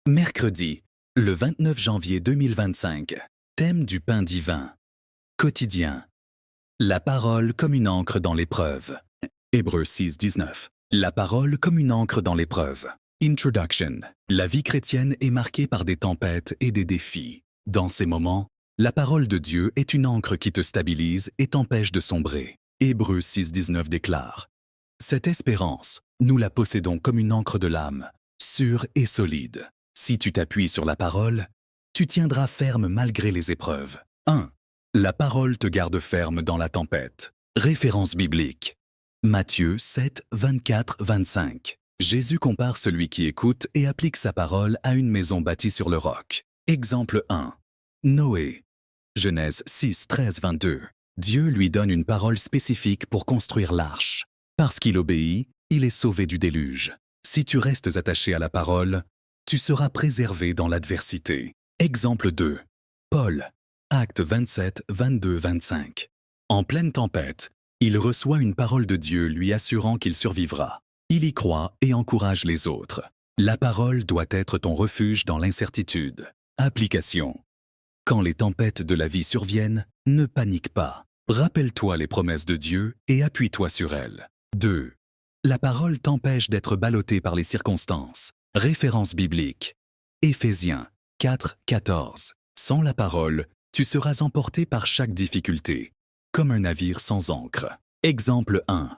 Mercredi, le 29 janvier 2025. Thème du pain divin. Quotidien. La parole comme une encre dans l'épreuve. Hébreux 6, 19. La parole comme une encre dans l'épreuve. Introduction. La vie chrétienne est marquée par des tempêtes et des défis. Dans ces moments, la parole de Dieu est une encre qui te stabilise et t'empêche de sombrer. Hébreux 6, 19 déclare: cette espérance, nous la possédons comme une encre de l'âme, sûre et solide. Si tu t'appuies sur la parole, tu tiendras ferme malgré les épreuves. 1. La parole te garde ferme dans la tempête. Référence biblique. Matthieu 7, 24, 25. Jésus compare celui qui écoute et applique sa parole à une maison bâtie sur le roc. Exemple 1. Noé. Genèse 6, 13, 22. Dieu lui donne une parole spécifique pour construire l'arche. Parce qu'il obéit, il est sauvé du déluge. Si tu restes attaché à la parole, tu seras préservé dans l'adversité. Exemple 2. Paul. Actes 27, 22, 25. En pleine tempête, il reçoit une parole de Dieu lui assurant qu'il survivra. Il y croit et encourage les autres. La parole doit être ton refuge dans l'incertitude. Application. Quand les tempêtes de la vie surviennent, ne panique pas. Rappelle-toi les promesses de Dieu et appuie-toi sur elles. 2. La parole t'empêche d'être ballotté par les circonstances. Référence biblique. Éphésiens 4, 14. Sans la parole, tu seras emporté par chaque difficulté, comme un navire sans ancre. Exemple 1.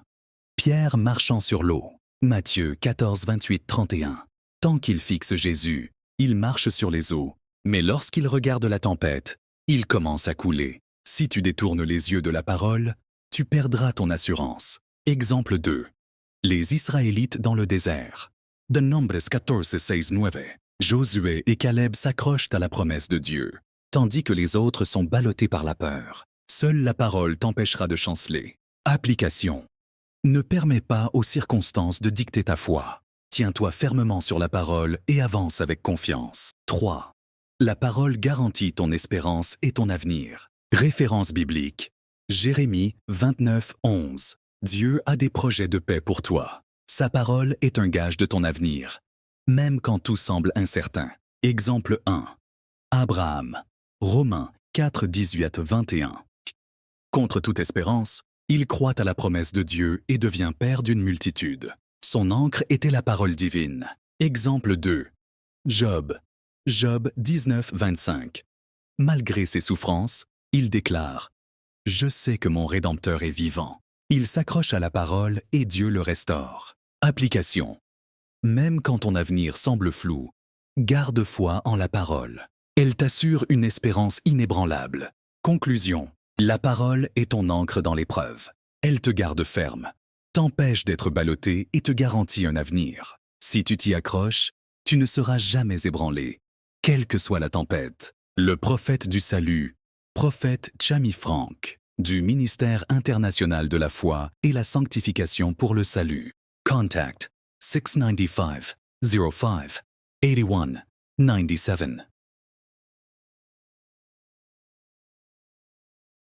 Pierre marchant sur l'eau. Matthieu 14, 28, 31. Tant qu'il fixe Jésus, il marche sur les eaux, mais lorsqu'il regarde la tempête, il commence à couler. Si tu détournes les yeux de la parole, tu perdras ton assurance. Exemple 2. Les Israélites dans le désert. De Nombres 14, 6, 9. Josué et Caleb s'accrochent à la promesse de Dieu, tandis que les autres sont ballottés par la peur. Seule la parole t'empêchera de chanceler. Application. Ne permets pas aux circonstances de dicter ta foi. Tiens-toi fermement sur la parole et avance avec confiance. 3. La parole garantit ton espérance et ton avenir. Référence biblique. Jérémie 29, 11. Dieu a des projets de paix pour toi. Sa parole est un gage de ton avenir, même quand tout semble incertain. Exemple 1. Abraham. Romains 4, 18, 21. Contre toute espérance, il croit à la promesse de Dieu et devient père d'une multitude. Son ancre était la parole divine. Exemple 2. Job. Job 19, 25. Malgré ses souffrances, il déclare: je sais que mon Rédempteur est vivant. Il s'accroche à la parole et Dieu le restaure. Application. Même quand ton avenir semble flou, garde foi en la parole. Elle t'assure une espérance inébranlable. Conclusion. La parole est ton encre dans l'épreuve. Elle te garde ferme, t'empêche d'être ballotté et te garantit un avenir. Si tu t'y accroches, tu ne seras jamais ébranlé, quelle que soit la tempête. Le prophète du salut, prophète Chami Frank, du ministère international de la foi et la sanctification pour le salut. Contact 695 05 81 97.